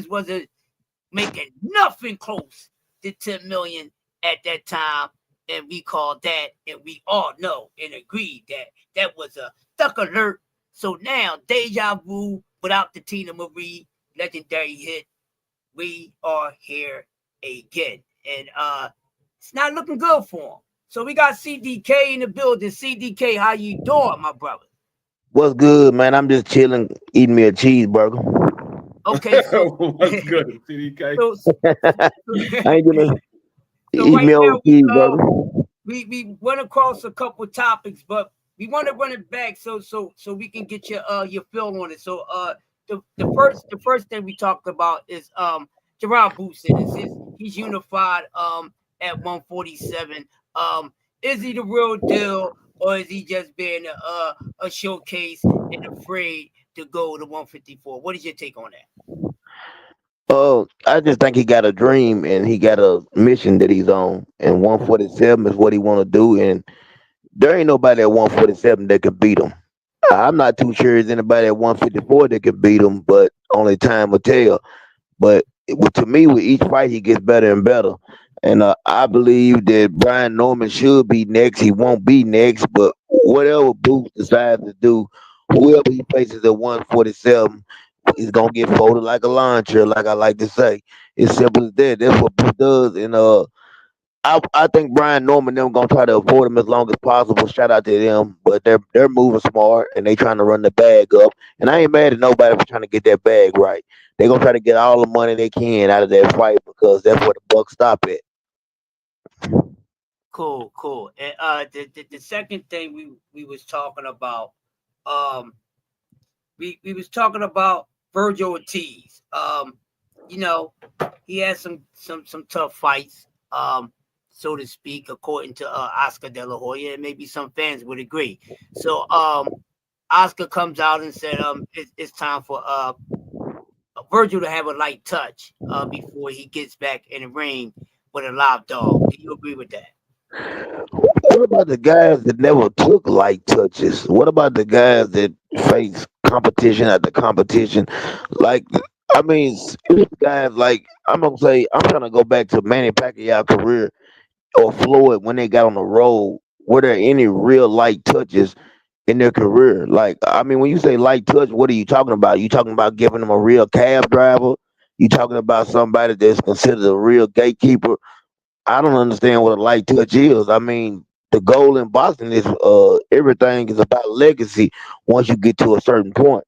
wasn't making nothing close to 10 million at that time. And we called that, and we all know and agreed that that was a duck alert. So now, deja vu without the Tina Marie legendary hit, we are here again. And it's not looking good for him. So we got CDK in the building. CDK, how you doing, my brother? What's good, man? I'm just chilling, eating me a cheeseburger. Okay, so What's good, CDK? so I ain't gonna so eat right me old now cheeseburger. we went across a couple topics, but we want to run it back so we can get your feel on it. So the first thing we talked about is Jerron Booston he's unified at 147. Is he the real deal, or is he just being a showcase and afraid to go to 154? What is your take on that? I just think he got a dream and he got a mission that he's on, and 147 is what he want to do, and there ain't nobody at 147 that can beat him. I'm not too sure there's anybody at 154 that can beat him, but only time will tell. But to me, with each fight, he gets better and better. And I believe that Brian Norman should be next. He won't be next, but whatever Booth decides to do, whoever he faces at 147 is gonna get folded like a lawn chair, like I like to say. It's simple as that. That's what Booth does. And I think Brian Norman them gonna try to avoid him as long as possible. Shout out to them, but they're moving smart and they trying to run the bag up. And I ain't mad at nobody for trying to get that bag right. They gonna try to get all the money they can out of that fight because that's where the buck stop at. Cool. And the second thing we was talking about, um, we was talking about Virgil Ortiz. You know, he had some tough fights, so to speak, according to Oscar De La Hoya, and maybe some fans would agree. So Oscar comes out and said it's time for Virgil to have a light touch before he gets back in the ring with a live dog. Do you agree with that? What about the guys that never took light touches? What about the guys that face competition after competition? Like, I mean, serious guys like I'm gonna say I'm gonna go back to Manny Pacquiao career or Floyd when they got on the road. Were there any real light touches in their career? Like, I mean, when you say light touch, what are you talking about? You talking about giving them a real cab driver? You talking about somebody that's considered a real gatekeeper? I don't understand what a light touch is. I mean, the goal in boxing is everything is about legacy once you get to a certain point.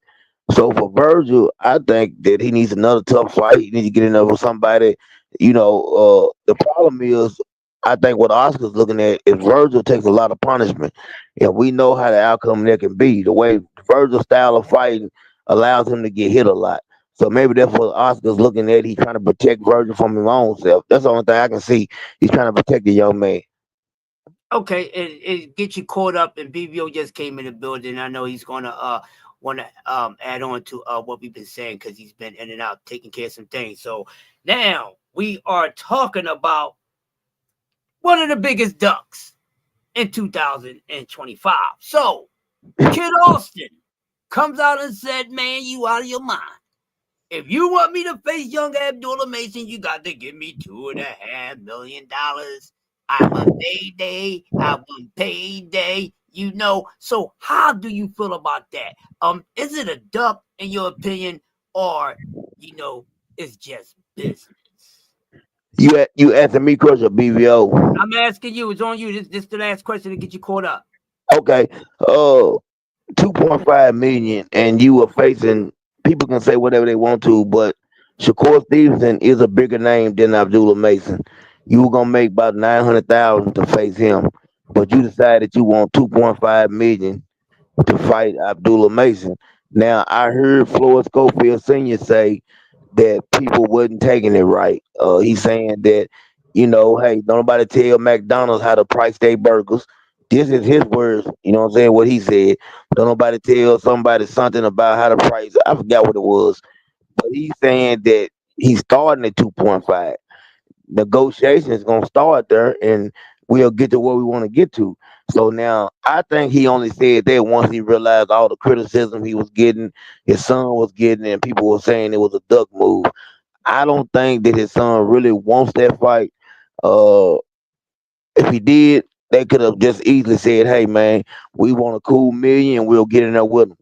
So for Virgil, I think that he needs another tough fight. He needs to get in there with somebody. The problem is, I think what Oscar's looking at is Virgil takes a lot of punishment, and we know how the outcome there can be. The way Virgil's style of fighting allows him to get hit a lot. So maybe that's what Oscar's looking at. He's trying to protect Virgil from his own self. That's the only thing I can see. He's trying to protect the young man. Okay, it get you caught up, and BBO just came in the building. I know he's gonna want to add on to what we've been saying because he's been in and out taking care of some things. So now we are talking about one of the biggest ducks in 2025. So Kid Austin comes out and said, "Man, you out of your mind. If you want me to face young Abdullah Mason, you got to give me $2.5 million. I want payday. I want payday. You know. So how do you feel about that? Is it a duck in your opinion, or it's just business? You asking me, Crush, or BVO? I'm asking you. It's on you. This the last question to get you caught up. Okay. 2.5 million, and you were facing. People can say whatever they want to, but Shakur Stevenson is a bigger name than Abdullah Mason. You were gonna make about 900,000 to face him, but you decided you want 2.5 million to fight Abdullah Mason. Now I heard Floyd Schofield Sr. say that people wasn't taking it right. He's saying that, hey, don't nobody tell McDonald's how to price their burgers. This is his words, you know what I'm saying, what he said. Don't nobody tell somebody something about how to price. I forgot what it was. But he's saying that he's starting at 2.5. Negotiation is gonna start there and we'll get to where we want to get to. So now I think he only said that once he realized all the criticism he was getting, his son was getting, and people were saying it was a duck move. I don't think that his son really wants that fight. Uh, if he did, they could have just easily said, "Hey, man, we want a cool million. We'll get in there with him."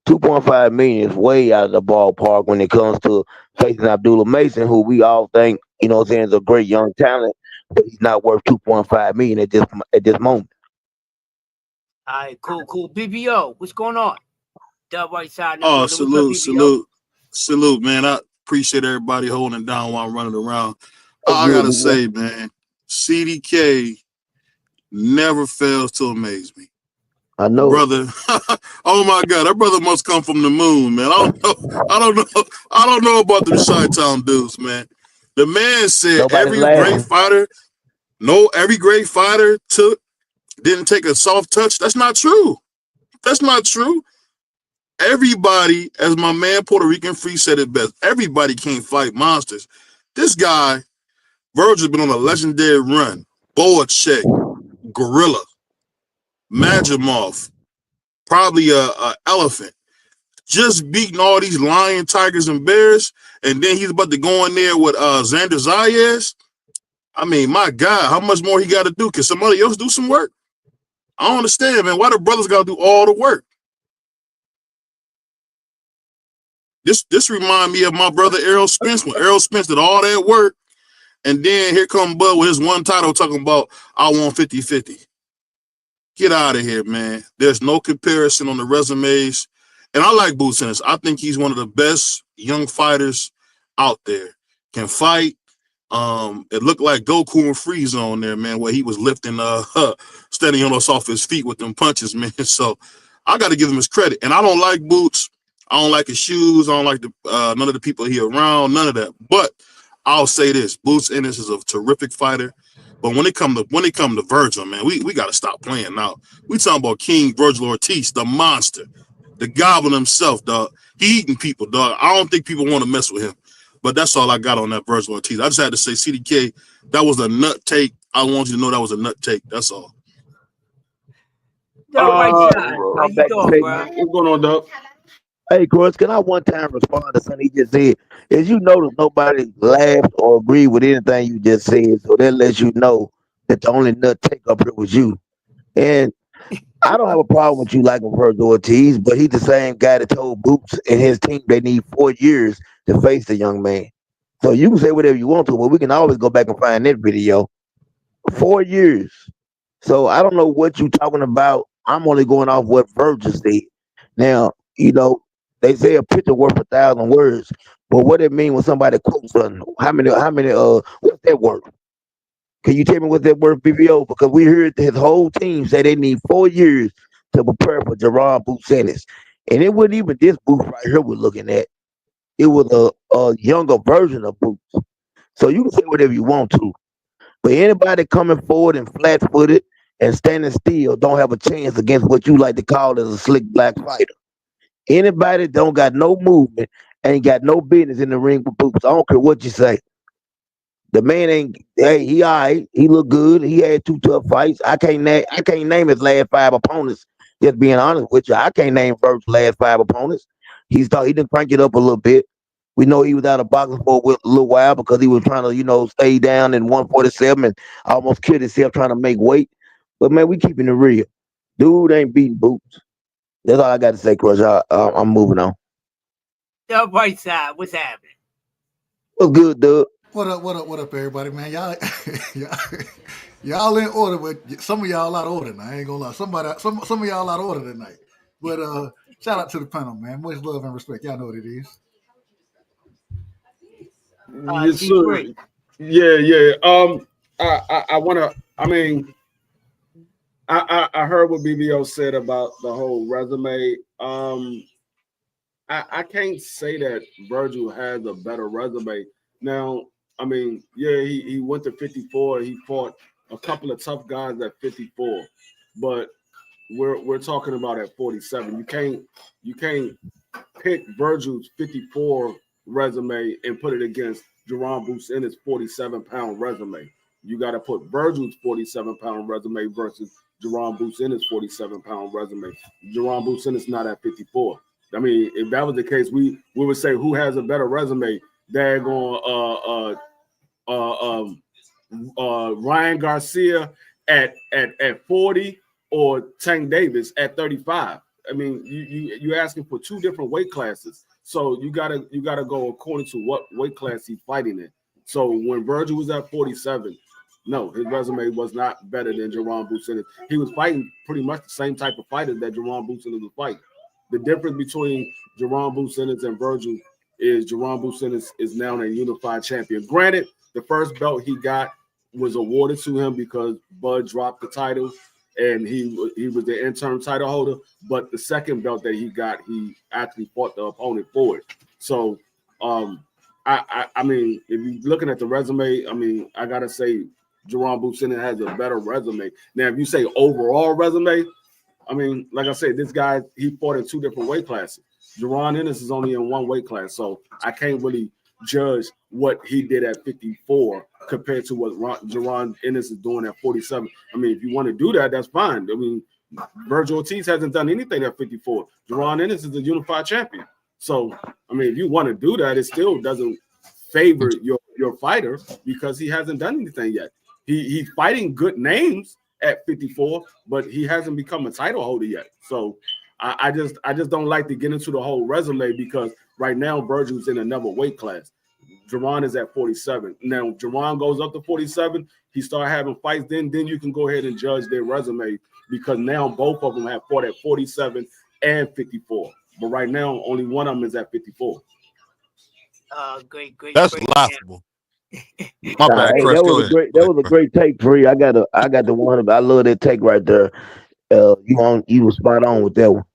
2.5 million is way out of the ballpark when it comes to facing Abdullah Mason, who we all think, what I'm saying, is a great young talent, but he's not worth 2.5 million at this moment. All right, cool. BBO, what's going on? Dub White Side in the Oh, building. What's up, BBO? salute, man. I appreciate everybody holding down while I'm running around. What's I good, gotta big boy? say, man, CDK never fails to amaze me. I The know it. brother, oh my God, that brother must come from the moon, man. I don't know about them Chi-Town dudes, man. The man said Nobody's laughing. every great fighter didn't take a soft touch. That's not true. That's not true. Everybody, as my man Puerto Rican Free said it best, everybody can't fight monsters. This guy, Virgil's been on a legendary run. Boa Check, Gorilla, Majimov, probably a elephant. Just beating all these lion, tigers, and bears, and then he's about to go in there with Xander Zayas. I mean, my God, how much more he got to do? Can somebody else do some work? I don't understand, man. Why the brothers got to do all the work? This remind me of my brother Errol Spence when Errol Spence did all that work, and then here come Bud with his one title talking about I want 50-50. Get out of here, man. There's no comparison on the resumes. And I like Boots Ennis. I think he's one of the best young fighters out there. Can fight. It looked like Goku and Frieza on there, man, where he was lifting standing on us off his feet with them punches, man. So I got to give him his credit. And I don't like Boots. I don't like his shoes. I don't like none of the people he around, none of that. But I'll say this: Boots Ennis is a terrific fighter. But when it come to Virgil, man, we got to stop playing now. We talking about King Virgil Ortiz, the monster, the goblin himself, dog. He eating people, dog. I don't think people want to mess with him. But that's all I got on that Virgil Ortiz. I just had to say, CDK, that was a nut take. I want you to know that was a nut take. That's all. Dub White Uh, Side, how Come you back to doing, bro? segment. what's going on, Doug? Hey, Chris, can I one time respond to something he just said? As you notice, nobody laughed or agreed with anything you just said, so that lets you know that the only nut take up here was you. And I don't have a problem with you liking Virgil Ortiz, but he's the same guy that told Boots and his team they need 4 years to face the young man. So you can say whatever you want to, but we can always go back and find that video. 4 years. So I don't know what you talking about. I'm only going off what Virgil said. Now, they say a picture worth 1,000 words. But what it mean when somebody quotes something? What's that worth? Can you tell me what's that worth, BBO? Because we heard his whole team say they need 4 years to prepare for Gerard Bucenis. And it wasn't even this Boots right here we're looking at. It was a younger version of Boots. So you can say whatever you want to. But anybody coming forward and flat footed and standing still don't have a chance against what you like to call as a slick black fighter. Anybody don't got no movement ain't got no business in the ring with Boots. I don't care what you say. The man ain't. Hey, he all right. He look good. He had two tough fights. I can't name his last five opponents. Just being honest with you, I can't name Burt's last five opponents. He didn't crank it up a little bit. We know he was out of boxing for a little while because he was trying to, stay down in 147 and almost killed himself trying to make weight. But man, we keeping it real. Dude ain't beating Boots. That's all I got to say, Crush. I'm moving on. Dub White Side, what's happening? What's good, Doug? What up, everybody, man? Y'all, y'all in order, but some of y'all out of order. Now, I ain't gonna lie. Some of y'all out of order tonight. But shout out to the panel, man. Much love and respect. Y'all know what it is. Yes, sir. D3. Yeah. I wanna. I mean, I heard what BBO said about the whole resume. I can't say that Virgil has a better resume. Now, I mean, yeah, he went to 54. He fought a couple of tough guys at 54, but we're talking about at 47. You can't pick Virgil's 54 resume and put it against Jerron Boots in his 47-pound resume. You got to put Virgil's 47-pound resume versus Jerron Boots in his 47-pound resume. Jerron Boots in is not at 54. I mean, if that was the case, we would say who has a better resume, they're going Ryan Garcia at 40 or Tank Davis at 35. I mean, you're asking for two different weight classes, so you gotta go according to what weight class he's fighting in. So when Virgil was at 47, no, his resume was not better than Jerron Boots. He was fighting pretty much the same type of fighters that Jerron Boots was fighting. The difference between Jerron Boots and Virgil is Jerron Boots is now a unified champion. Granted, the first belt he got was awarded to him because Bud dropped the title and he was the interim title holder. But the second belt that he got, he actually fought the opponent for it. So, I mean, if you're looking at the resume, I mean, I gotta say, Jerron Boots has a better resume. Now, if you say overall resume, I mean, like I said, this guy, he fought in two different weight classes. Jerron Ennis is only in one weight class, so I can't really judge what he did at 54 compared to what Jerron Ennis is doing at 47. I mean, if you want to do that, that's fine. I mean, Virgil Ortiz hasn't done anything at 54. Jerron Ennis is a unified champion. So, I mean, if you want to do that, it still doesn't favor your fighter because he hasn't done anything yet. He's fighting good names at 54, but he hasn't become a title holder yet. So I just don't like to get into the whole resume because right now Virgil's in another weight class. Jerron is at 47. Now Jerron goes up to 47. He start having fights. Then you can go ahead and judge their resume because now both of them have fought at 47 and 54. But right now only one of them is at 54. Great. That's laughable. My bad, Hey, Chris. that Go was a ahead. great. That was a great take, Free. I got the one. I love that take right there. You were spot on with that one.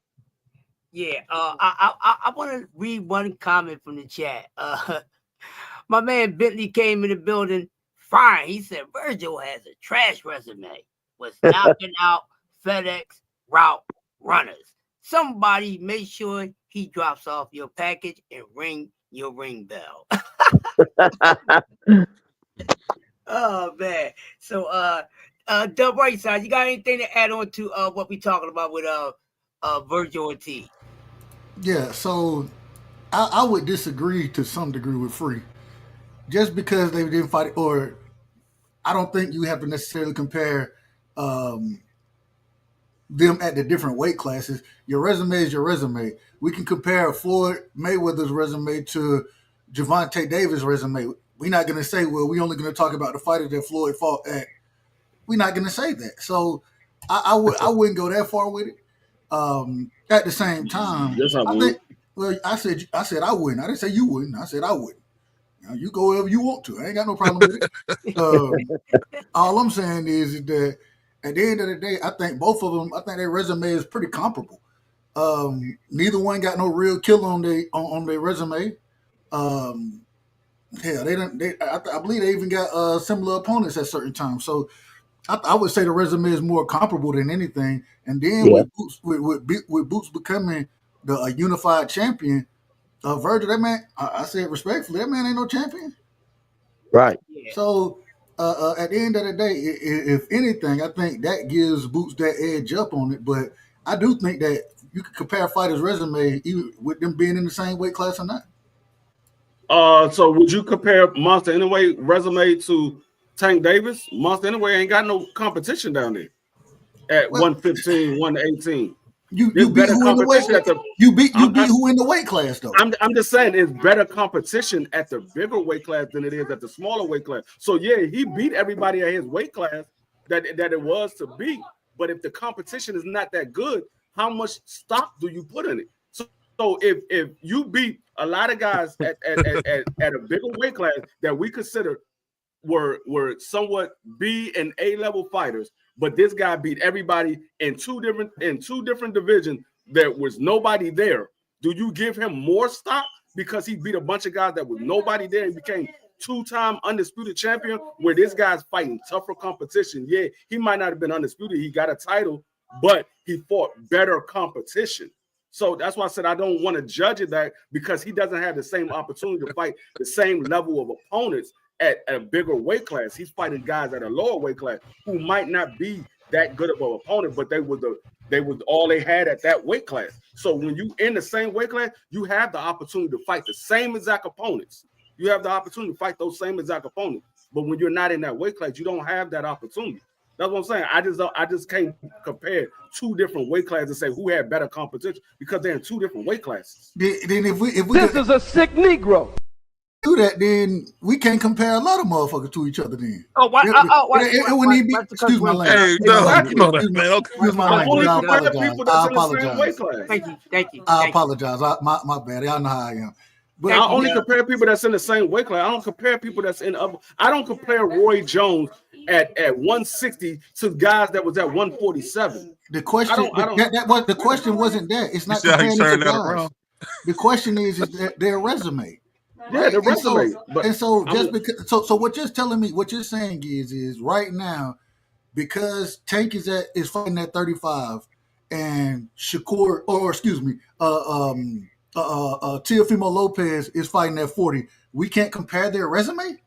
Yeah. I want to read one comment from the chat. My man Bentley came in the building. Fine. He said Virgil has a trash resume. Was knocking out FedEx route runners. Somebody make sure he drops off your package and ring your ring bell. Oh man. So Dub Right Side, you got anything to add on to what we talking about with Virgil Ortiz? Yeah, so I would disagree to some degree with Free. Just because they didn't fight, or I don't think you have to necessarily compare um, them at the different weight classes. Your resume is your resume. We can compare Floyd Mayweather's resume to Gervonta Davis' resume. We're not going to say, well, we're only going to talk about the fighters that Floyd fought at. We're not going to say that. So I wouldn't go that far with it. At the same time, Yes, I I would. think. Well, I said I wouldn't. I didn't say you wouldn't. I said I wouldn't. You go wherever you want to. I ain't got no problem with it. All I'm saying is that at the end of the day, I think both of them. I think their resume is pretty comparable. Neither one got no real kill on their resume. Um, hell, they don't. I believe they even got similar opponents at certain times. So I would say the resume is more comparable than anything. And then Yeah, with Boots becoming the unified champion, Virgil, that man, I say it respectfully, that man ain't no champion. right. Yeah. So at the end of the day, if anything, I think that gives Boots that edge up on it. But I do think that you could compare fighters' resume even with them being in the same weight class or not. So would you compare Monster Anyway resume to Tank Davis? Monster Anyway ain't got no competition down there at Well, 115, 118. you There's beat better who in the weight? competition at the. You I'm, beat who in the weight class though? I'm just saying it's better competition at the bigger weight class than it is at the smaller weight class. So yeah, he beat everybody at his weight class that it was to beat. But if the competition is not that good, how much stock do you put in it? So if you beat a lot of guys at a bigger weight class that we consider were somewhat B and A level fighters, but this guy beat everybody in two different divisions. There was nobody there. Do you give him more stock because he beat a bunch of guys that was nobody there and became two-time undisputed champion? Where this guy's fighting tougher competition. Yeah, he might not have been undisputed. He got a title, but he fought better competition. So that's why I said I don't want to judge it that because he doesn't have the same opportunity to fight the same level of opponents at a bigger weight class. He's fighting guys at a lower weight class who might not be that good of an opponent, but they was all they had at that weight class. So when you in the same weight class, you have the opportunity to fight the same exact opponents. You have the opportunity to fight those same exact opponents. But when you're not in that weight class, you don't have that opportunity. That's what I'm saying. I just can't compare two different weight classes and say who had better competition because they're in two different weight classes. Then if we This is a sick Negro. do that, then we can't compare a lot of motherfuckers to each other. Then It wouldn't even be. Excuse my language. Hey, you know that, man. Okay. Excuse my I only language. compare people that's in the same weight apologize. class. Thank you. I apologize. My bad. Y'all know how I am. But I only compare people that's in the same weight class. I don't compare people that's in other. I don't compare Roy Jones at 160 to guys that was at 147. the question, the question wasn't that. It's not see how he comparing turned to that guys. around? The question is their resume. Yeah, the resume. So just because, so what you're telling me, what you're saying is right now, because Tank is fighting at 35, and Shakur, or excuse me, Teofimo Lopez is fighting at 40. We can't compare their resume.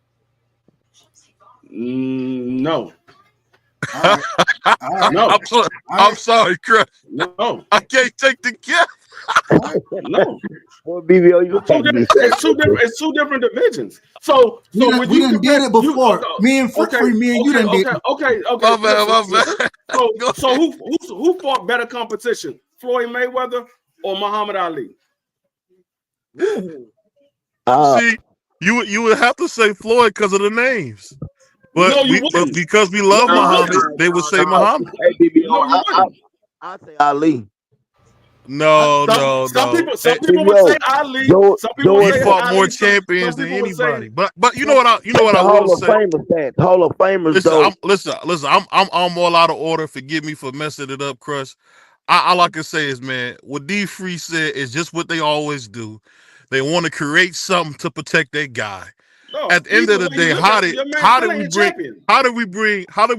No. All right. No. I'm sorry, Chris. No. I can't take the gift. No. Well, BBO, you It's two different divisions. So we done did it before. Me and you done did it. Okay. My bad. So who fought better competition? Floyd Mayweather or Muhammad Ali? See, you would have to say Floyd because of the names. But, but because we love Muhammad, they would say Muhammad. Hey, BBO, I say Ali. No. Some people would say Ali. Some people would say fought Ali. more champions than anybody. But you know what I will say. Hall of Famers. Listen. I'm all out of order. Forgive me for messing it up, Crush. All I can say is, man, what D Free said is just what they always do. They want to create something to protect their guy. No, at the end of the day, how did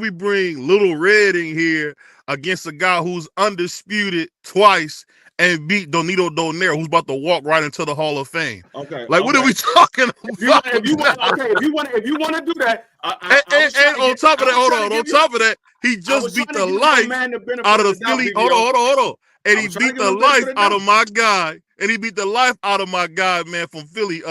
we bring Little Red in here against a guy who's undisputed twice and beat Donito Donaire, who's about to walk right into the Hall of Fame? Okay. What are we talking about? If you want to do that, and on top of that, hold on. On top of that, he just beat the life out of the Philly. Hold on. And he beat the life out of my guy. And he beat the life out of my guy, man, from Philly,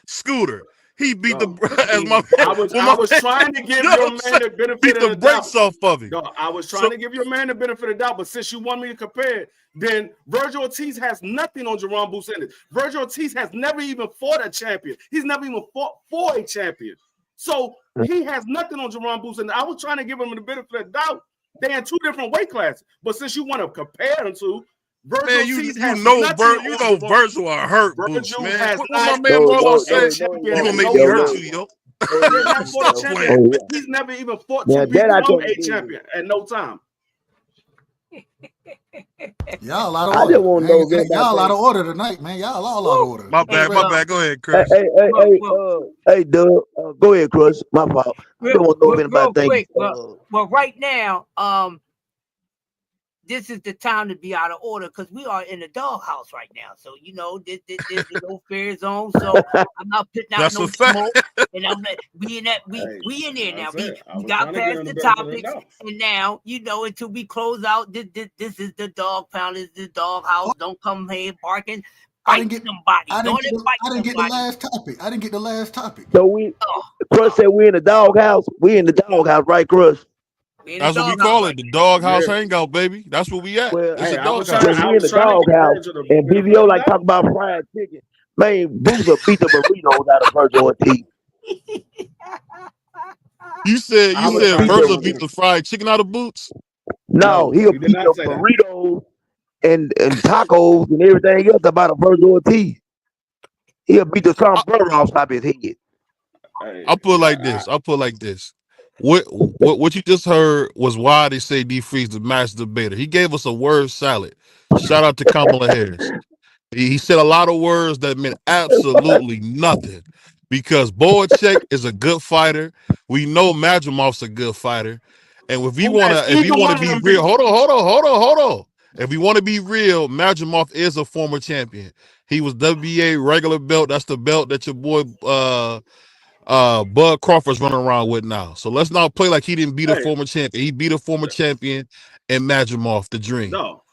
Scooter. He beat I was trying to give your man the benefit of the doubt. Brakes off of him. I was trying to give your man the benefit of the doubt, but since you want me to compare it, then Virgil Ortiz has nothing on Jerome Buscemi. Virgil Ortiz has never even fought a champion. He's never even fought for a champion. So he has nothing on Jerome Buscemi. I was trying to give him the benefit of the doubt. They're in two different weight classes. But since you want to compare them to, Virgil Ortiz has nothing. Virgil are hurt, Boots, man. What my man Marlo said, you gonna make me hurt you, yo. He's never even fought to be a champion at no time. Y'all out of order tonight, man. Y'all all out of order. My bad. Go ahead, Chris. Hey, Doug. Go ahead, Chris. My fault. I don't want to know if anybody thinks. Well, right now, this is the time to be out of order because we are in the doghouse right now. So, there's no fair zone. So I'm not putting out no smoke. And we in there now. We got past the topics. And now, until we close out, this is the dog pound. This is the doghouse. Don't come here barking. I didn't get the last topic. So Chris said we in the doghouse. We in the doghouse, right, Chris? That's what we call it, the doghouse hangout, baby. That's what we at. Well, we in the doghouse, and BBO like talk about fried chicken. Man, Boozer beat the burritos out of Virgil Ortiz. You said Virgil beat the fried chicken out of Boots? No, he'll beat the burritos and tacos and everything else about a Virgil Ortiz. He'll beat the sombrero off top of his head. I'll put it like this. What you just heard was why they say D Free's the master debater. He gave us a word salad. Shout out to Kamala Harris. He said a lot of words that meant absolutely nothing because Boacek is a good fighter. We know Madrimov's a good fighter. And if you want to be real, hold on. If we want to be real, Madrimov is a former champion. He was WBA regular belt. That's the belt that your boy Bud Crawford's running around with now. So let's not play like he didn't beat a former champion. He beat a former champion and Madrimov, the Dream. No,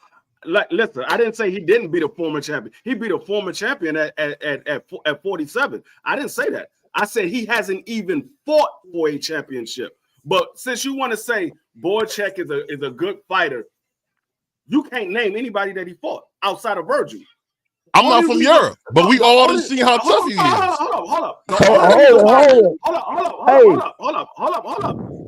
listen, I didn't say he didn't beat a former champion. He beat a former champion at 47. I didn't say that. I said he hasn't even fought for a championship. But since you want to say Boychuk is a good fighter, you can't name anybody that he fought outside of Virgil. I'm not from Europe, but we all done seen how tough he is. Hold up.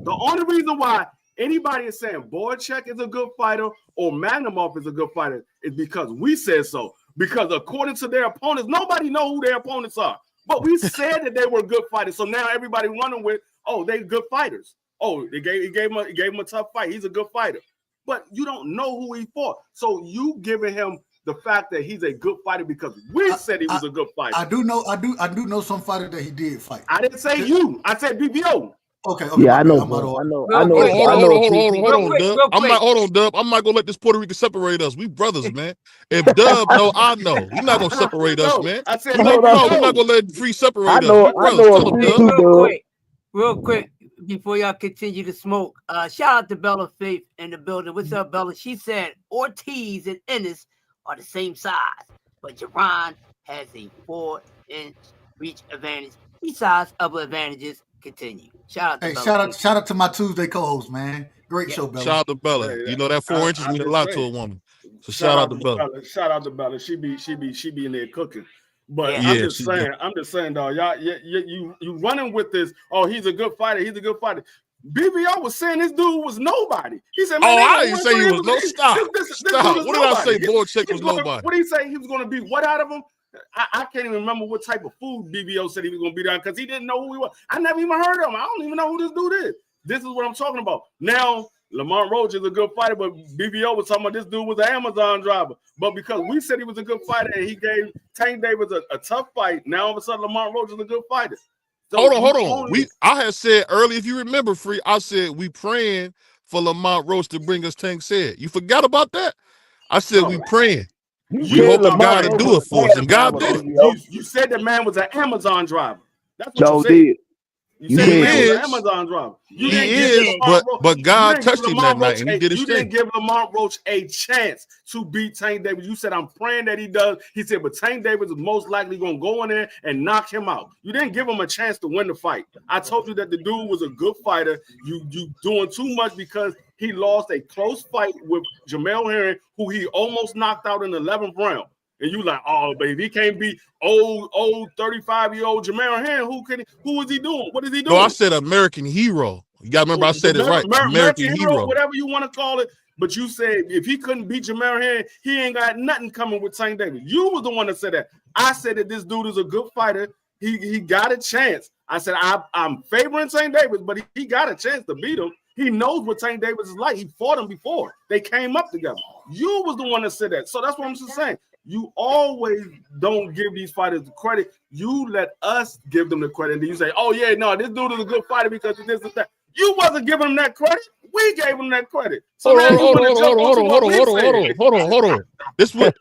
The only reason why anybody is saying Boychuk is a good fighter or Magnumov is a good fighter is because we said so. Because according to their opponents, nobody know who their opponents are. But we said that they were good fighters. So now everybody running with, oh, they good fighters. Oh, he gave him a tough fight. He's a good fighter. But you don't know who he fought. So you giving him the fact that he's a good fighter because we said he was a good fighter. I do know some fighters that he did fight. I didn't say you. I said BBO. Okay. Yeah, I know. Hold on, Dub. I'm not gonna let this Puerto Rican separate us. We brothers, man. If Dub know, I know. You're not gonna separate us, man. I said we're not gonna let Free separate us. We brothers. Real quick, before y'all continue to smoke, shout out to Bella Faith in the building. What's up, Bella? She said Ortiz and Ennis are the same size, but Jerron has a 4-inch reach advantage. Besides other advantages, continue. Shout out to my Tuesday co-host, man. Great show, Bella. Shout out to Bella. You know that 4 inches mean a lot to a woman. So shout out to Bella. Shout out to Bella. She be in there cooking. But I'm just saying, dog. Y'all, you running with this. Oh, he's a good fighter. He's a good fighter. BBO was saying this dude was nobody. He said, man, I didn't say he was no stop. Stop. What did I say? Boychuk was nobody. What did he say? He was going to be what out of him? I can't even remember what type of food BBO said he was going to be down because he didn't know who he was. I never even heard of him. I don't even know who this dude is. This is what I'm talking about. Now, Lamont Roach is a good fighter, but BBO was talking about this dude was an Amazon driver. But because we said he was a good fighter and he gave Tank Davis a tough fight, now all of a sudden Lamont Roach is a good fighter. So hold on. I had said earlier, if you remember, Free, I said we praying for Lamont Roach to bring us Tank said. You forgot about that? I said we praying. We hoping God to do it for us, and God did it. You said the man was an Amazon driver. That's what Joe you said. did. You said he was an Amazon driver. He is, but God touched him that night, and he did his thing. You didn't give Lamont Roach a chance to beat Tank Davis. You said, I'm praying that he does. He said, but Tank Davis is most likely going to go in there and knock him out. You didn't give him a chance to win the fight. I told you that the dude was a good fighter. You doing too much because he lost a close fight with Jamel Herring, who he almost knocked out in the 11th round. And you like, oh, baby, he can't be old 35-year-old Jamel Herring. Who is he doing? What is he doing? No, I said American hero. You got to remember I said it right. American hero, whatever you want to call it. But you said if he couldn't beat Jamel Herring, he ain't got nothing coming with Tank Davis. You was the one that said that. I said that this dude is a good fighter. He got a chance. I said I'm favoring Tank Davis, but he got a chance to beat him. He knows what Tank Davis is like. He fought him before. They came up together. You was the one that said that. So that's what I'm just saying. You always don't give these fighters the credit. You let us give them the credit. And then you say, oh, yeah, no, this dude is a good fighter because of this and that. You wasn't giving him that credit. We gave him that credit. So hold on. This what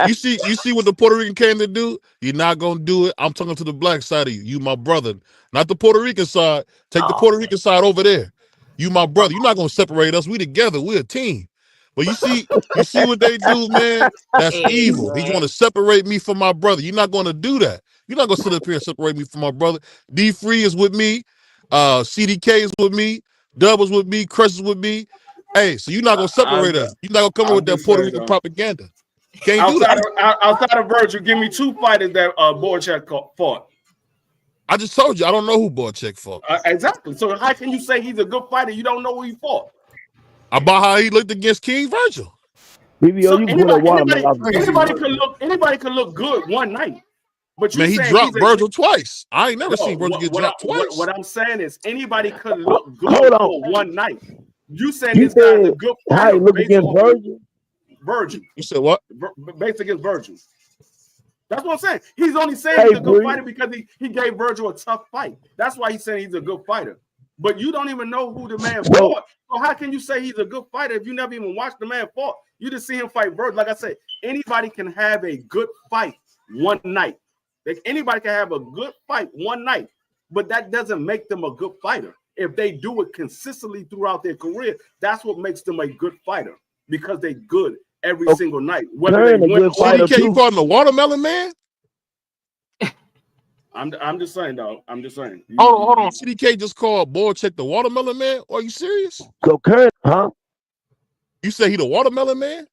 you see what the Puerto Rican came to do? You're not gonna do it. I'm talking to the black side of you. You my brother, not the Puerto Rican side. Take the Puerto Rican side over there. You my brother. You're not gonna separate us. We together. We're a team. But you see what they do, man? That's evil. He's going to separate me from my brother. You're not going to do that. You're not going to sit up here and separate me from my brother. D Free is with me. CDK is with me. Dub is with me. Crush is with me. Hey, so you're not going to separate us. You're not going to come with that Puerto Rican propaganda. You can't do that. Outside of Virgil, give me two fighters that Boychuk fought. I just told you, I don't know who Boychuk fought. Exactly. So how can you say he's a good fighter? You don't know who he fought. About how he looked against King Virgil. So anybody could look good one night. But man, he dropped Virgil twice. I ain't never seen Virgil get dropped twice. What I'm saying is anybody could look good for one night. You saying this guy's a good fighter? How he look against Virgil? Virgil. You said what? Based against Virgil. That's what I'm saying. He's only saying he's a good fighter because he gave Virgil a tough fight. That's why he's saying he's a good fighter. But you don't even know who the man fought. So how can you say he's a good fighter if you never even watched the man fought? You just see him fight Virgil. Like I said, anybody can have a good fight one night. Anybody can have a good fight one night, but that doesn't make them a good fighter. If they do it consistently throughout their career, that's what makes them a good fighter because they're good every Oh, single night, whether Curran they a win good or fighter CDK, you too. call him the watermelon man? I'm just saying, though. I'm just saying. Hold on. CDK just called Boycheck the watermelon man? Are you serious? So Curran, huh? You say he the watermelon man?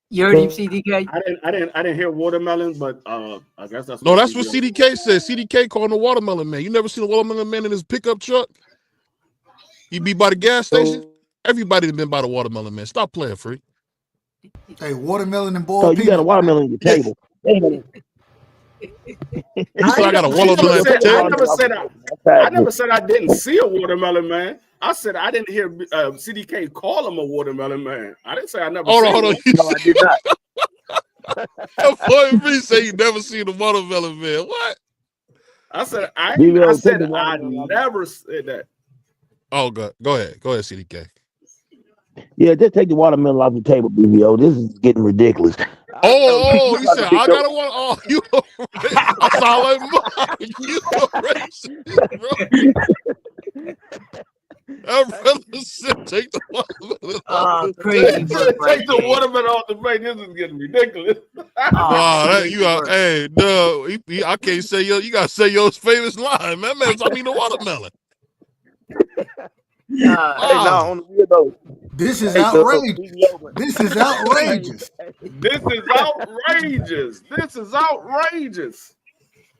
You heard him, CDK? I didn't hear watermelons, but I guess that's No, what that's what CBO. CDK said. CDK called him the watermelon man. You never seen a watermelon man in his pickup truck? He be by the gas station? So, Everybody been by the watermelon man. Stop playing, free. Hey, watermelon and so boiled you got a peanut. watermelon on your Yeah. table. Damn. He said I got a I never watermelon at the said I table. never said I Outside never said I didn't see a watermelon man. I said I didn't hear CDK call him a watermelon man. I didn't say I never Hold on, seen hold on. one. You No, I did not. that boy free say you never seen a watermelon man. What? I said I BBO, take said the I watermelon off. never said that. Oh, God. Go ahead, CDK. Yeah, just take the watermelon off the table, BBO. This is getting ridiculous. Oh, you got the said big I got a water. Oh, you. I sound like Mark. You a racist, bro. That brother said take the watermelon off the Crazy table. work right Take the there. watermelon off the plate. This is getting ridiculous. Wow, that Crazy you are. work. Hey, no, I can't say your. You gotta say your famous line, man. Man, I mean the watermelon. Hey, Uh, now Wow. on the real though, This is hey, outrageous. BBO, This is hey, outrageous. This is outrageous. This is outrageous.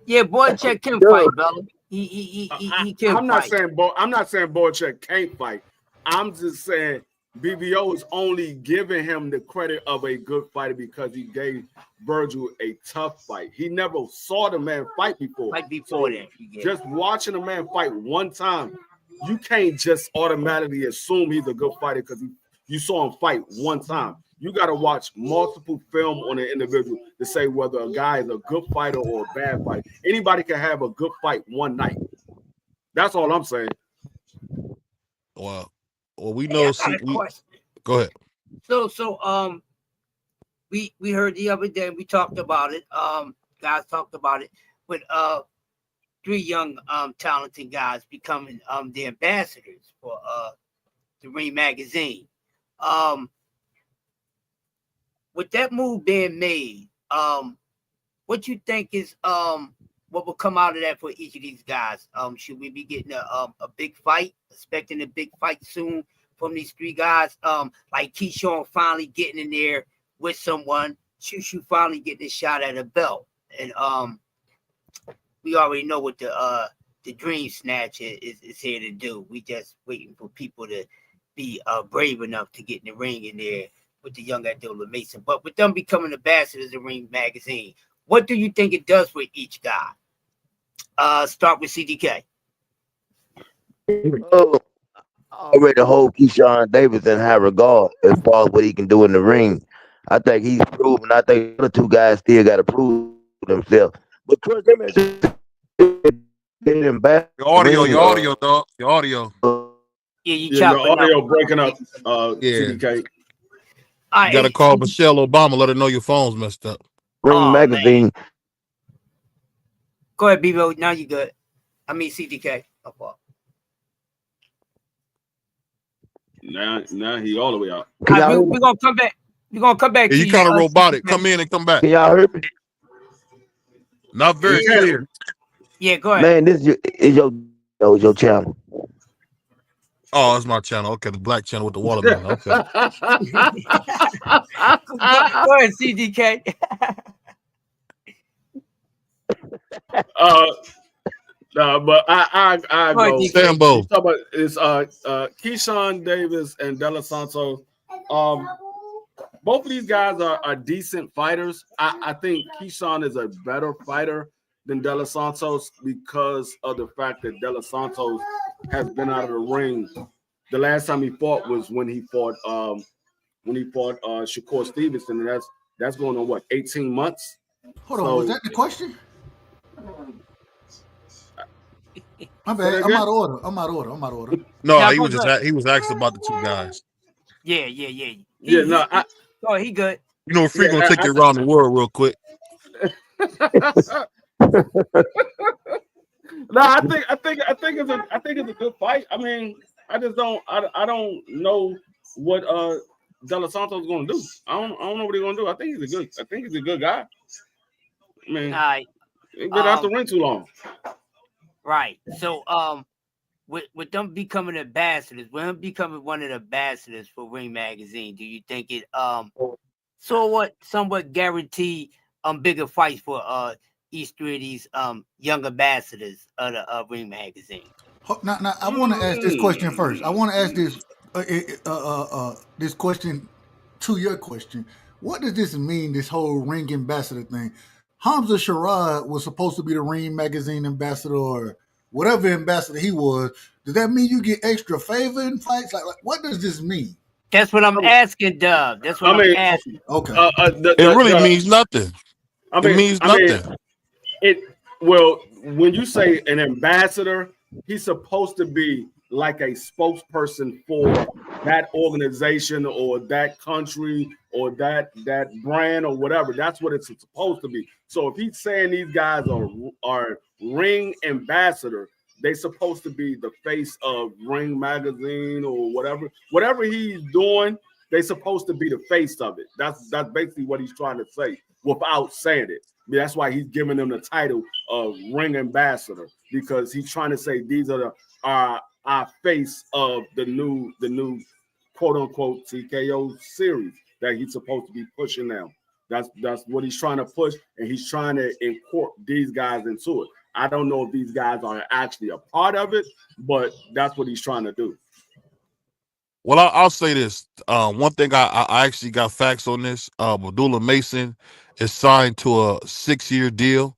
yeah, boy, check can yo, fight, Bella. He can I'm not fight. saying Boycheck can't fight. I'm just saying BBO is only giving him the credit of a good fighter because he gave Virgil a tough fight. He never saw the man fight before. Fight before So that. Yeah. just watching a man fight one time, you can't just automatically assume he's a good fighter because you saw him fight one time. You got to watch multiple film on an individual to say whether a guy is a good fighter or a bad fighter. Anybody can have a good fight one night. That's all I'm saying. Well, we Hey, know. I got a question. Go ahead. So we heard the other day, we talked about it. Guys talked about it with 3 young talented guys becoming the ambassadors for the Ring magazine. With that move being made, what you think is what will come out of that for each of these guys? Should we be getting a big fight, expecting a big fight soon from these 3 guys? Like Keyshawn finally getting in there with someone, Shushu finally getting a shot at a belt, and we already know what the Dream Snatch is here to do. We just waiting for people to be brave enough to get in the ring in there with the young Abdullah Mason. But with them becoming ambassadors of Ring magazine, what do you think it does for each guy? Start with CDK. I already hold Keyshawn Davis in high regard as far as what he can do in the ring. I think he's proven. I think the other 2 guys still got to prove themselves. But Chris, let me getting back Your audio, ring. dog. Your audio. Yeah, you Yeah, your chopping audio up. breaking up, Yeah. CDK. All You gotta right, call Michelle Obama. Let her know your phone's messed up. Ring Oh, magazine. go ahead, Bebo. Now you good. I mean CDK. Now he all the way out. Can y'all hear We're me? gonna come back. We're gonna come back Yeah, to you you. kind of robotic. CDK. Come in and come back. Can y'all hear me? Not very We can't. clear. Yeah, go ahead. Man, this is your channel. Oh, it's my channel. Okay, the black channel with the watermelon. Okay. Go ahead, CDK. But I Go ahead, go. DK. Sambo. You talk about is Keyshawn Davis and De Los Santos. Both of these guys are decent fighters. I think Keyshawn is a better fighter than De Los Santos because of the fact that De Los Santos has been out of the ring. The last time he fought was when he fought Shakur Stevenson, and that's going on what 18 months. Hold on, was that the question? My Say bad. that I'm again? out of order. I'm out of order. No, Now, he go was just ahead. he was asking about the 2 guys. Yeah. He good. You know, Free gonna Yeah, take you around the world real quick. No, I think it's a good fight. I mean, I just don't. I don't know what De Los Santos is going to do. I don't know what he's going to do. I think he's a good. I think he's a good guy. I mean, All right. he's been out the ring too long. Right. So with them becoming ambassadors, with him becoming one of the ambassadors for Ring Magazine, do you think it somewhat guarantee bigger fights for each three of these young ambassadors of the Ring Magazine? Now, I want to ask this question first. I want to ask this question to your question. What does this mean? This whole ring ambassador thing. Hamza Sharad was supposed to be the Ring Magazine ambassador or whatever ambassador he was. Does that mean you get extra favor in fights? Like what does this mean? That's what I'm asking, Dub. That's what I'm asking. Okay. It really means nothing. It means nothing. When you say an ambassador, he's supposed to be like a spokesperson for that organization or that country or that brand or whatever. That's what it's supposed to be. So if he's saying these guys are ring ambassador, they're supposed to be the face of Ring Magazine or whatever he's doing. They're supposed to be the face of it. That's basically what he's trying to say without saying it. That's why he's giving them the title of Ring Ambassador, because he's trying to say these are our face of the new quote unquote TKO series that he's supposed to be pushing now. That's what he's trying to push, and he's trying to incorporate these guys into it. I don't know if these guys are actually a part of it, but that's what he's trying to do. Well, I'll say this. One thing I actually got facts on this. Abdullah Mason is signed to a 6-year deal.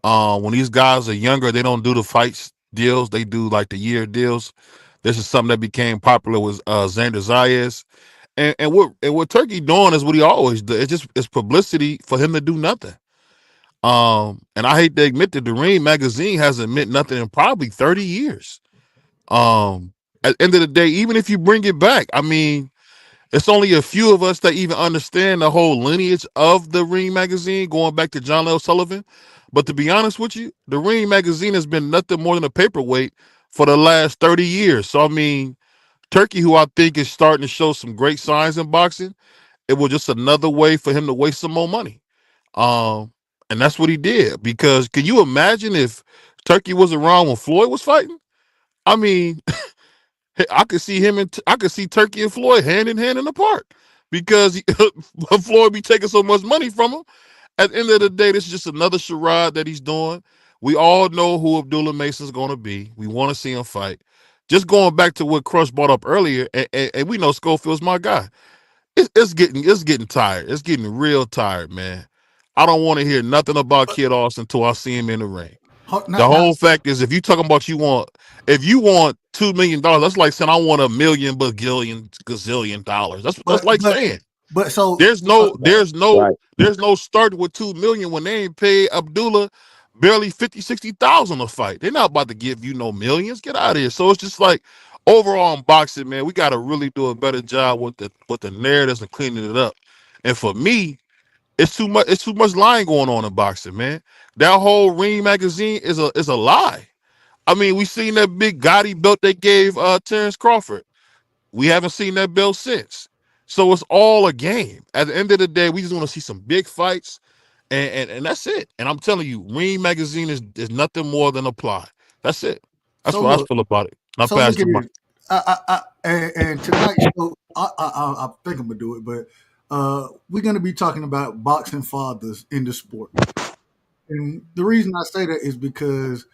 When these guys are younger, they don't do the fights deals. They do like the year deals. This is something that became popular with Xander Zayas. And what Turkey doing is what he always does. It's publicity for him to do nothing. And I hate to admit that the Ring Magazine hasn't meant nothing in probably 30 years. At the end of the day, even if you bring it back, I mean, it's only a few of us that even understand the whole lineage of the Ring Magazine, going back to John L. Sullivan. But to be honest with you, the Ring Magazine has been nothing more than a paperweight for the last 30 years. So, I mean, Turkey, who I think is starting to show some great signs in boxing, it was just another way for him to waste some more money. And that's what he did. Because can you imagine if Turkey was around when Floyd was fighting? I mean, I could see I could see Turkey and Floyd hand in hand in the park because Floyd be taking so much money from him. At the end of the day, this is just another charade that he's doing. We all know who Abdullah Mason's going to be. We want to see him fight. Just going back to what Crush brought up earlier, and we know Schofield's my guy. It's getting tired. It's getting real tired, man. I don't want to hear nothing about Kid Austin until I see him in the ring. The whole fact is, if you talking about if you want $2 million, that's like saying I want $1 million gazillion dollars. That's like saying. But so there's no start with $2 million when they ain't paid Abdullah barely 50,000-60,000 a fight. They're not about to give you no millions. Get out of here. So it's just like overall in boxing, man, we got to really do a better job with the narratives and cleaning it up. And for me, it's too much lying going on in boxing, man. That whole Ring Magazine is a lie. I mean, we seen that big Gotti belt they gave Terrence Crawford. We haven't seen that belt since. So it's all a game. At the end of the day, we just want to see some big fights, and that's it. And I'm telling you, Ring Magazine is nothing more than a plot. That's it. That's what I feel about it. And so look at it. And tonight, so I think I'm gonna do it, but we're gonna be talking about boxing fathers in the sport. And the reason I say that is because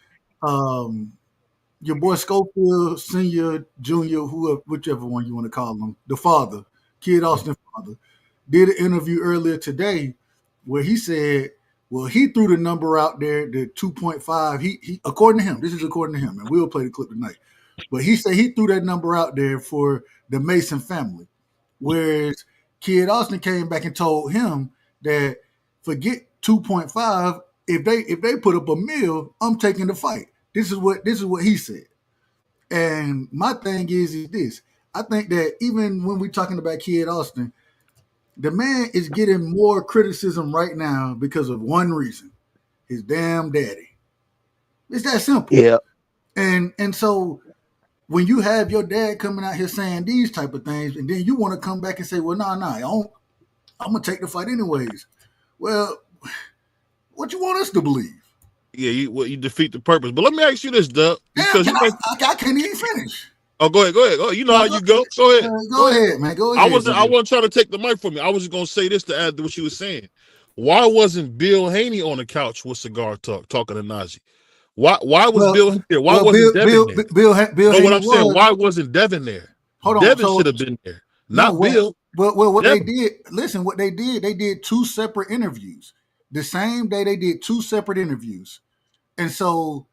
your boy Schofield, Senior, Junior, whichever one you want to call him, the father, Kid Austin father, did an interview earlier today where he said, well, he threw the number out there, the 2.5. He according to him, this is according to him, and we'll play the clip tonight. But he said he threw that number out there for the Mason family, whereas Kid Austin came back and told him that forget 2.5. If they put up $1 million, I'm taking the fight. This is what he said. And my thing is this. I think that even when we're talking about Kid Austin, the man is getting more criticism right now because of one reason: his damn daddy. It's that simple. Yeah. And so when you have your dad coming out here saying these type of things, and then you want to come back and say, well, nah, I'm gonna take the fight anyways. Well, what you want us to believe? Yeah, you defeat the purpose. But let me ask you this, Doug, Damn, because you might. I can't even finish. Oh, go ahead. Oh, you know No, how you go. Go ahead. go ahead, man. Go ahead. I wasn't trying to take the mic from you. I was just gonna say this to add to what you were saying. Why wasn't Bill Haney on the couch with Cigar Talk talking to Najee? Why was Bill there? Why wasn't Devin there? Bill No, what Haney I'm saying, was. why wasn't Devin there? Hold on. Devin So should have been there, no, not Bill. Well, what Devin. they did. Listen, what they did 2 separate interviews. The same day they did 2 separate interviews, and so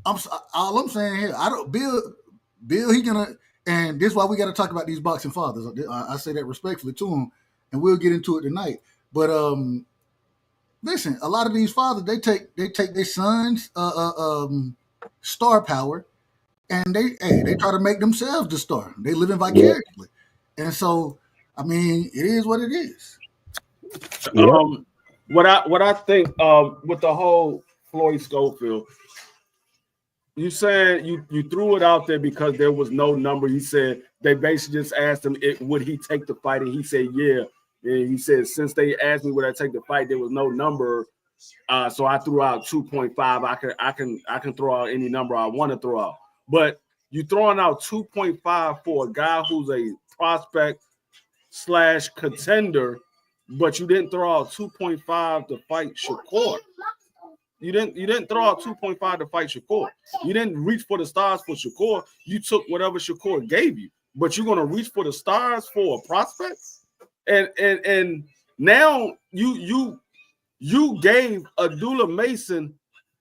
all I'm saying here, I don't Bill he gonna, and this is why we got to talk about these boxing fathers. I say that respectfully to him, and we'll get into it tonight. But listen, a lot of these fathers they take their sons star power, and they try to make themselves the star. They live in vicariously, and so I mean it is what it is. What I think with the whole Floyd Schofield, you saying you threw it out there because there was no number. He said they basically just asked him would he take the fight, and he said yeah. And he said since they asked me would I take the fight, there was no number. So I threw out 2.5. I can throw out any number I want to throw out. But you throwing out 2.5 for a guy who's a prospect / contender, but you didn't throw out 2.5 to fight Shakur. You didn't throw out 2.5 to fight Shakur. You didn't reach for the stars for Shakur. You took whatever Shakur gave you, but you're gonna reach for the stars for a prospect. And now you gave Abdullah Mason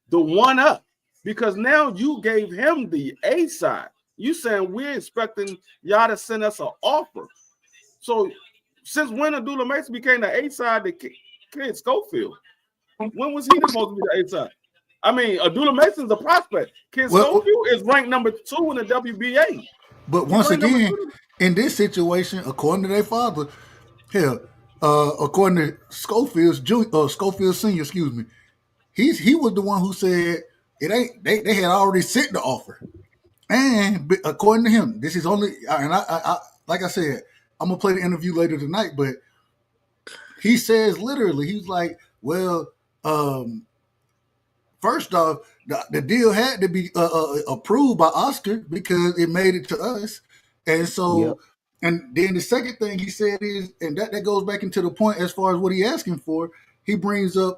the one up because now you gave him the A side. You saying we're expecting y'all to send us an offer. So since when Abdullah Mason became the A side to Kid Schofield? When was he supposed to be the A side? I mean, Abdullah Mason's a prospect. Kid Schofield is ranked number 2 in the WBA. But once again, in this situation, according to their father, hell, according to Schofield Senior, excuse me, he was the one who said it ain't. They had already sent the offer, and according to him, this is only. And I like I said, I'm gonna play the interview later tonight, but he says literally, he's like, well, first off, the deal had to be approved by Oscar because it made it to us, and so. And then the second thing he said is, and that goes back into the point as far as what he asking for. He brings up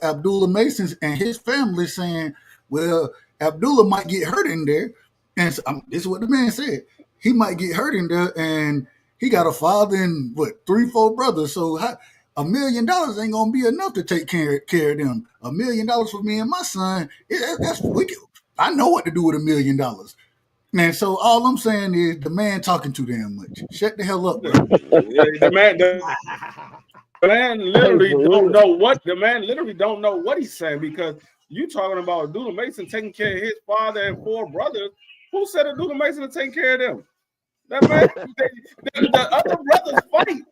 Abdullah Mason's and his family saying, well, Abdullah might get hurt in there. And so, this is what the man said. He might get hurt in there, and he got a father and 3-4 brothers. So $1 million ain't gonna be enough to take care of them. $1 million for me and my son. I know what to do with $1 million. And so all I'm saying is the man talking too damn much. Shut the hell up, bro. The man literally don't know what he's saying because you talking about Abdullah Mason taking care of his father and 4 brothers. Who said Abdullah Mason to take care of them? That man, the other brothers fight.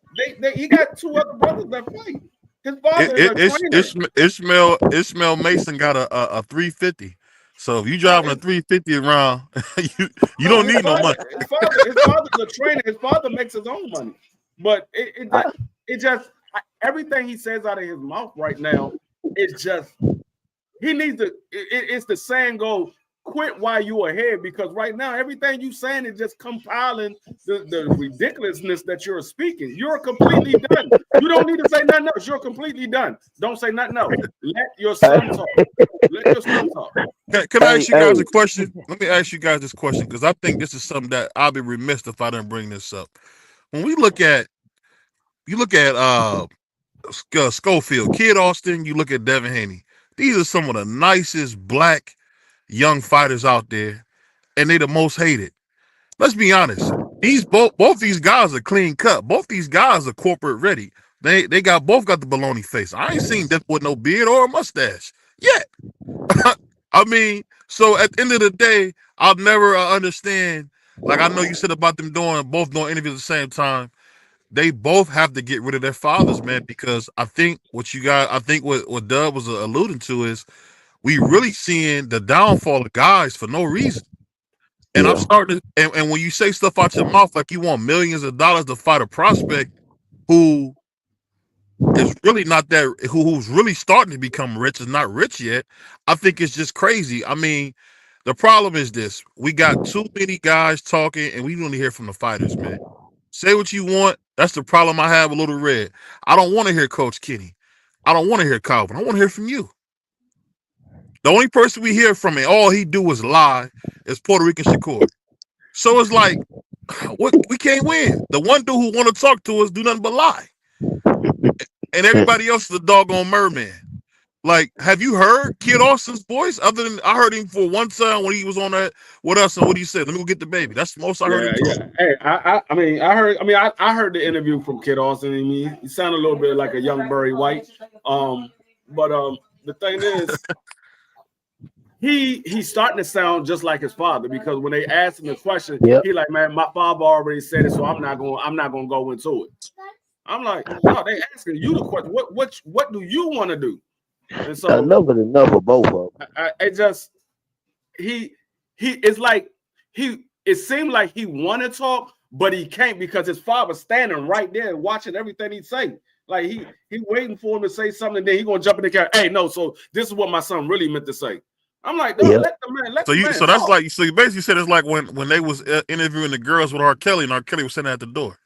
He got 2 other brothers that fight. His father is a trainer. Ishmael Mason got a 350. So if you driving a 350 around, you don't need no money. His father's a trainer. His father makes his own money. But it just everything he says out of his mouth right now is just he needs to. It's the saying go quit while you ahead because right now everything you saying is just compiling the ridiculousness that you're speaking. You're completely done. You don't need to say nothing else. You're completely done. Don't say nothing else. Let your son talk. Let your son talk. Can I ask you guys a question? Let me ask you guys this question because I think this is something that I'll be remiss if I didn't bring this up. When you look at Schofield, Kid Austin, you look at Devin Haney. These are some of the nicest black young fighters out there, and they the most hated. Let's be honest. Both these guys are clean cut. Both these guys are corporate ready. They both got the baloney face. I ain't seen them with no beard or a mustache yet. I mean, so at the end of the day, I'll never understand. Like I know you said about them both doing interviews at the same time. They both have to get rid of their fathers, man, because I think what Dub was alluding to is we really seeing the downfall of guys for no reason. And I'm Yeah. starting to, and when you say stuff out your mouth like you want millions of dollars to fight a prospect who is really not that, who's really starting to become rich, is not rich yet, I think it's just crazy. I mean, the problem is this: we got too many guys talking, and we want to hear from the fighters, man. Say what you want. That's the problem I have with Little Red. I don't want to hear Coach Kenny. I don't want to hear Calvin. I want to hear from you. The only person we hear from, and all he do is lie, is Puerto Rican Shakur. So it's like, what, we can't win. The one dude who want to talk to us do nothing but lie, and everybody else is a doggone merman. Like, have you heard Kid Austin's voice? Other than I heard him for one time when he was on that with us, and what he said, "Let me go get the baby." That's the most I heard him talk. Yeah. Hey, I heard the interview from Kid Austin. I mean, he sounded a little bit like a young Barry White. But the thing is, he's starting to sound just like his father, because when they asked him the question, Yep. he like, man, my father already said it, so I'm not gonna go into it. I'm like, no, they asking you the question. What do you want to do? And so Enough is enough for both of them. it just he it's like it seemed like he want to talk, but he can't because his father's standing right there watching everything he say. Like he waiting for him to say something, then he gonna jump in the car. Hey, no, so this is what my son really meant to say. I'm like, no, Yep. let the man So that's talk. like, so you basically said it's like when they was interviewing the girls with R. Kelly, and R. Kelly was sitting at the door.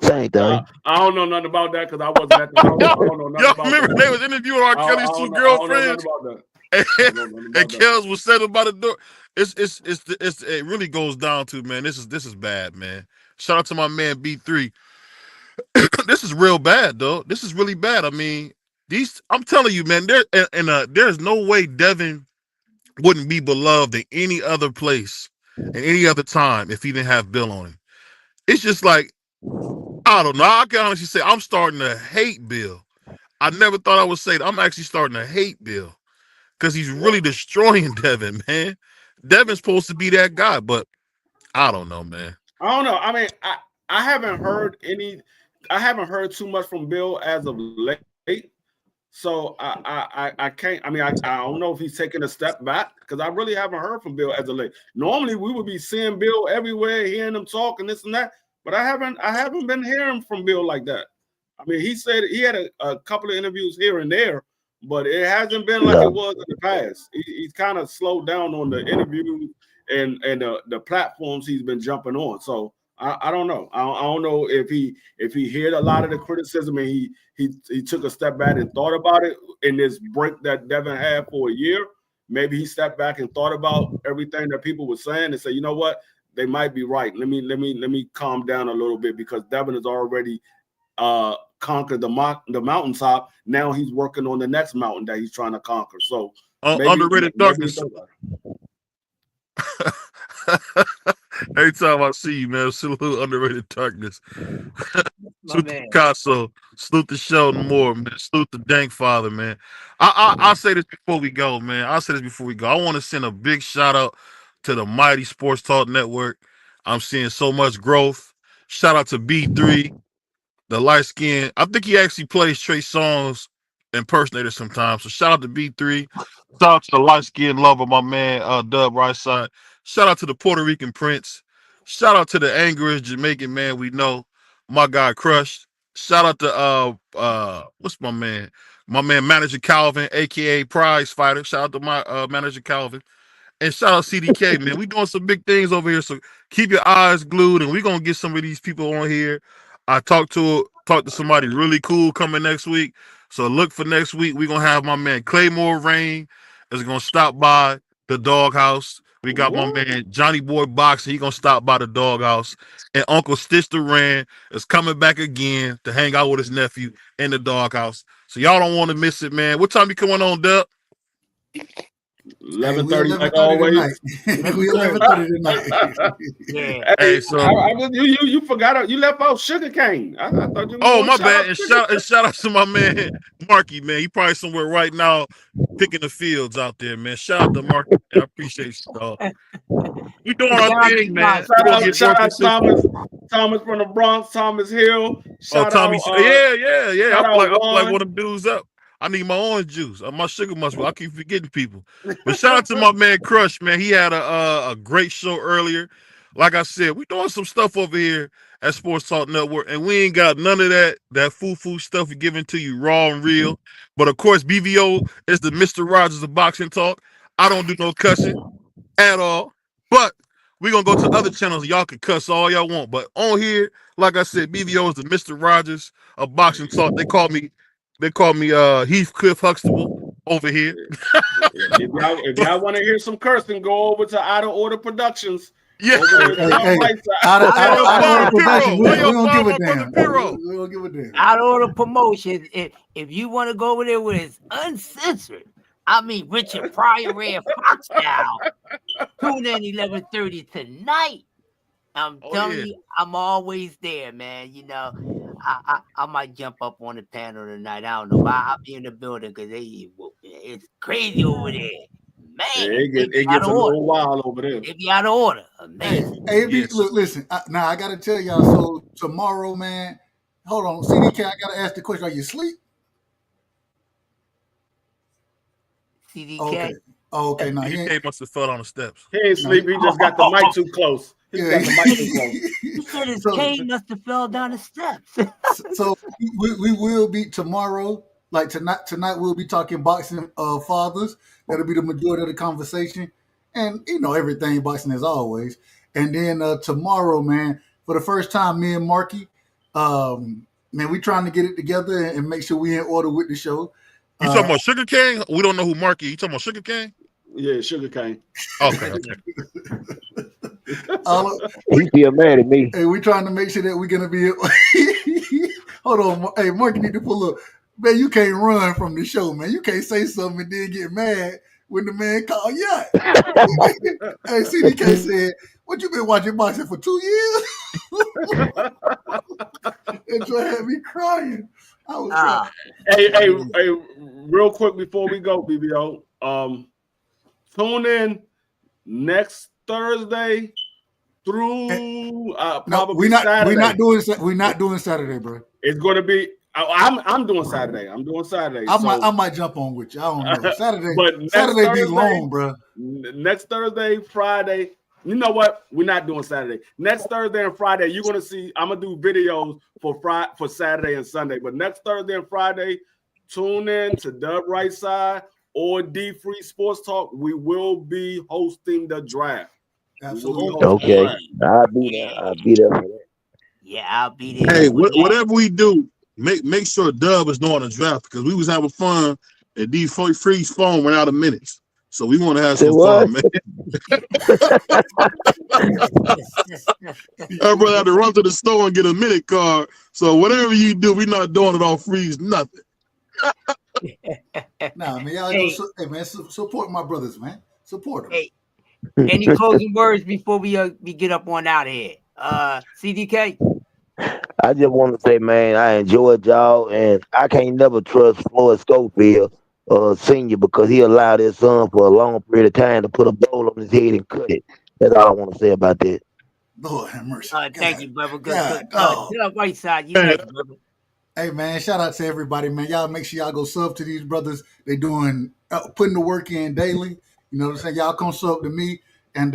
Same thing. I don't know nothing about that because I wasn't at the house. I don't know nothing Y'all about remember that. they was interviewing R. Kelly's two I don't know nothing girlfriends, about that. and, I don't know nothing about that. Kels was sitting by the door. It really goes down to, man, this is bad, man. Shout out to my man B3. This is real bad, though. This is really bad. I mean, I'm telling you, man, there's no way Devin wouldn't be beloved in any other place and any other time if he didn't have Bill on him. It's just like, I don't know. I can honestly say I'm starting to hate Bill. I never thought I would say that. I'm actually starting to hate Bill because he's really destroying Devin, man. Devin's supposed to be that guy, but I don't know, man. I don't know. I mean, I haven't heard too much from Bill as of late. So I can't. I mean, I don't know if he's taking a step back because I really haven't heard from Bill as of late. Normally, we would be seeing Bill everywhere, hearing him talk and this and that. But I haven't been hearing from Bill like that. I mean, he said he had a couple of interviews here and there, but it hasn't been like it was in the past. He's kind of slowed down on the interview and the platforms he's been jumping on. So I don't know. I don't know if he heard a lot of the criticism and he took a step back and thought about it in this break that Devin had for a year. Maybe he stepped back and thought about everything that people were saying and said, you know what, they might be right. Let me calm down a little bit because Devin has already conquered the mountaintop. Now he's working on the next mountain that he's trying to conquer. So Underrated darkness. Every time I see you, man, it's a little underrated darkness. Salute the Picasso, salute the Sheldon Moore, man. Salute the Dank Father, man. I'll say this before we go, man. I want to send a big shout out to the Mighty Sports Talk Network. I'm seeing so much growth. Shout out to B3, the light skin. I think he actually plays Trey Songz impersonator sometimes. So shout out to B3. Shout out to the light skin lover, my man Dub Right Side. Shout out to the Puerto Rican Prince. Shout out to the angriest Jamaican man we know, my guy Crush. Shout out to what's my man? My man Manager Calvin, aka Prize Fighter. Shout out to my manager Calvin. And shout out CDK, man. We doing some big things over here. So keep your eyes glued, and we're gonna get some of these people on here. I talked to somebody really cool coming next week. So look for next week. We're gonna have my man Claymore Rain is gonna stop by the doghouse. We got my man Johnny Boy Boxer. He gonna stop by the doghouse. And Uncle Stitch Duran is coming back again to hang out with his nephew in the doghouse. So y'all don't want to miss it, man. What time you coming on, Dub? 11:30 like always. We 11:30 tonight. Yeah. Hey, so you forgot you left out sugar cane. I thought you. Oh, my bad. And shout out to my man Marky, man. He probably somewhere right now picking the fields out there, man. Shout out to Marky. I appreciate you, dog. We doing our thing, man. Shout out Thomas from the Bronx, Thomas Hill. Shout Tommy. out, Yeah. I feel like one of them dudes up. I need my orange juice. My sugar must. I keep forgetting people. But shout out to my man Crush, man. He had a great show earlier. Like I said, we doing some stuff over here at Sports Talk Network, and we ain't got none of that foo stuff we giving to you raw and real. But of course, BVO is the Mr. Rogers of boxing talk. I don't do no cussing at all. But we're gonna go to other channels. Y'all can cuss all y'all want. But on here, like I said, BVO is the Mr. Rogers of boxing talk. They call me Heathcliff Huxtable over here. If y'all want to hear some cursing, go over to Out of Order Productions. Yeah. Over there, Hey, right side. out of Why order production, we y'all don't follow give a my brother damn. Piro? We don't give a damn. Out of order promotion. If you want to go over there with his uncensored, I mean Richard Pryor, Red Fox style, tune in 11:30 tonight. I'm telling you, I'm always there, man. You know, I might jump up on the panel tonight. I don't know, but I'll be in the building because it's crazy over there. Man, It gets a little wild over there. They be out of order. Amazing. Look, listen. Now I got to tell y'all. So tomorrow, man. Hold on, CDK. I got to ask the question. Are you asleep? CDK. Okay. Oh, okay. Now CDK must have fell on the steps. He ain't sleep. He just got the mic too close. He got the mic too close. He said his cane must have fell down the steps. So we will be tomorrow. Like tonight we'll be talking boxing fathers. That'll be the majority of the conversation, and everything boxing as always. And then tomorrow, man, for the first time, me and Marky, man, we trying to get it together and make sure we in order with the show. You talking about Sugar Cane? We don't know who Marky. You talking about Sugar Cane? Yeah, Sugar Cane. Okay. He feel mad at me. Hey, we trying to make sure that we're gonna be. Hold on, hey, Marky need to pull up. Man, you can't run from the show, man. You can't say something and then get mad when the man call you out. Hey, CDK said, "What you been watching boxing for 2 years?" It just had me crying. I was crying. Hey, real quick before we go, BBO. Tune in next Thursday through probably Saturday. We're not doing Saturday, bro. It's going to be. I'm doing Saturday. I might jump on with you. I don't know. Saturday, but Saturday Thursday, be long, bro. Next Thursday, Friday. You know what? We're not doing Saturday. Next Thursday and Friday, you're gonna see. I'm gonna do videos for Saturday and Sunday. But next Thursday and Friday, tune in to Dub Right Side or D Free Sports Talk. We will be hosting the draft. Absolutely. Okay, I'll be there. I'll be there for that. Yeah, I'll be there. Hey, whatever we do, make sure Dub is doing the draft because we was having fun and D Free's phone went out of minutes. So we want to have some fun, man. Everybody had to run to the store and get a minute card. So whatever you do, we're not doing it on Freeze, nothing. Nah, man, y'all support my brothers, man. Support them. Hey, any closing words before we get up on out of here? CDK? I just want to say, man, I enjoyed y'all, and I can't never trust Floyd Schofield, Senior, because he allowed his son for a long period of time to put a bowl on his head and cut it. That's all I want to say about that. Lord have mercy. Thank you, brother. God, Right Side, you next, brother. Hey, man, shout out to everybody, man. Y'all make sure y'all go sub to these brothers. They doing putting the work in daily. You know what I'm saying? Y'all come sub to me, and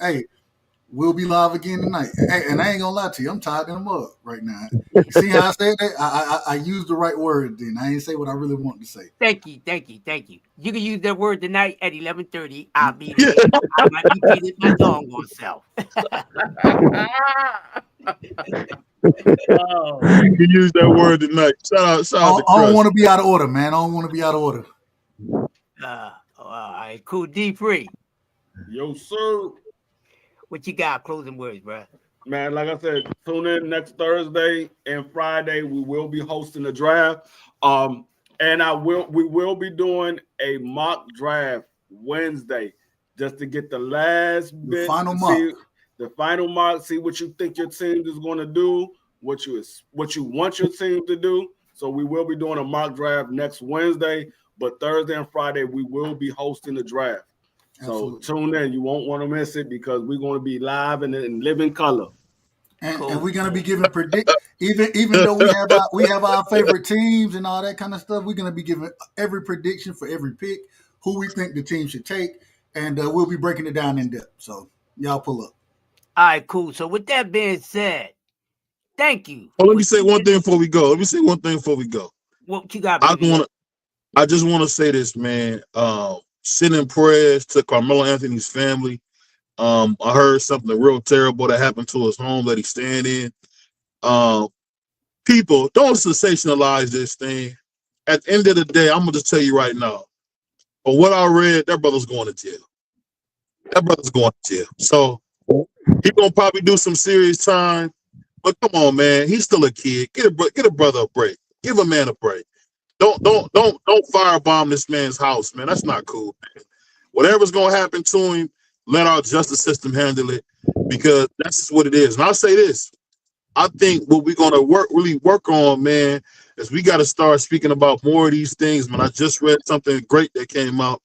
hey, we'll be live again tonight. Hey, and I ain't gonna lie to you, I'm tired of them up right now. See how I said that? I used the right word then. I didn't say what I really wanted to say. Thank you. You can use that word tonight at 11:30. I'll be there. I might be beating my doggone self. You can use that word tonight. Shout out to I don't want to be out of order, man. I don't want to be out of order. All right, cool. D Free. Yo, sir. What you got? Closing words, bro. Man, like I said, tune in next Thursday and Friday. We will be hosting the draft. And we will be doing a mock draft Wednesday just to get the last bit. Final mock. The final mark, see what you think your team is going to do, what you want your team to do. So we will be doing a mock draft next Wednesday, but Thursday and Friday we will be hosting the draft. Absolutely. So tune in. You won't want to miss it because we're going to be live and in living color. And we're gonna be giving even though we have our favorite teams and all that kind of stuff. We're gonna be giving every prediction for every pick, who we think the team should take, and we'll be breaking it down in depth. So y'all pull up. All right, cool. So with that being said, thank you. Oh, let me say one thing before we go. What you got? I just want to say this, man. Sending prayers to Carmelo Anthony's family. I heard something real terrible that happened to his home that he's staying in. People, don't sensationalize this thing. At the end of the day, I'm gonna just tell you right now. But what I read, that brother's going to jail. So he's gonna probably do some serious time. But come on, man, he's still a kid. Get a brother a break. Give a man a break. Don't firebomb this man's house, man. That's not cool, man. Whatever's gonna happen to him, let our justice system handle it, because that's just what it is. And I'll say this: I think what we're gonna really work on, man, is we got to start speaking about more of these things. Man, I just read something great that came out.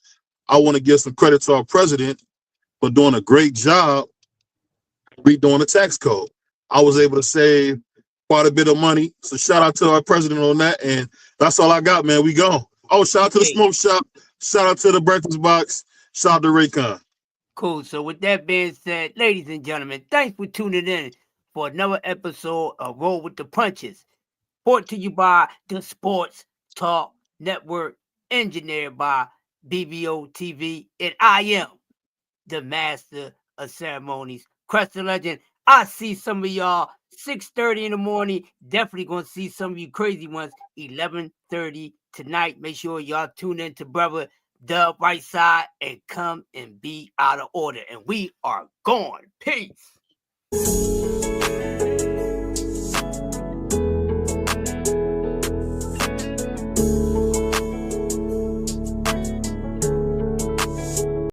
I want to give some credit to our president for doing a great job redoing the tax code. I was able to save quite a bit of money. So shout out to our president on that. And that's all I got, man. We gone. Oh, shout out to the smoke shop. Shout out to the breakfast box. Shout out to Raycon. Cool. So with that being said, ladies and gentlemen, thanks for tuning in for another episode of Roll with the Punches. Brought to you by the Sports Talk Network, engineered by BBO TV, and I am the master of ceremonies, Crest Legend. I see some of y'all 6:30 in the morning. Definitely gonna see some of you crazy ones 11:30 tonight. Make sure y'all tune in to Brother Dub Right Side and come and be out of order. And we are gone. Peace.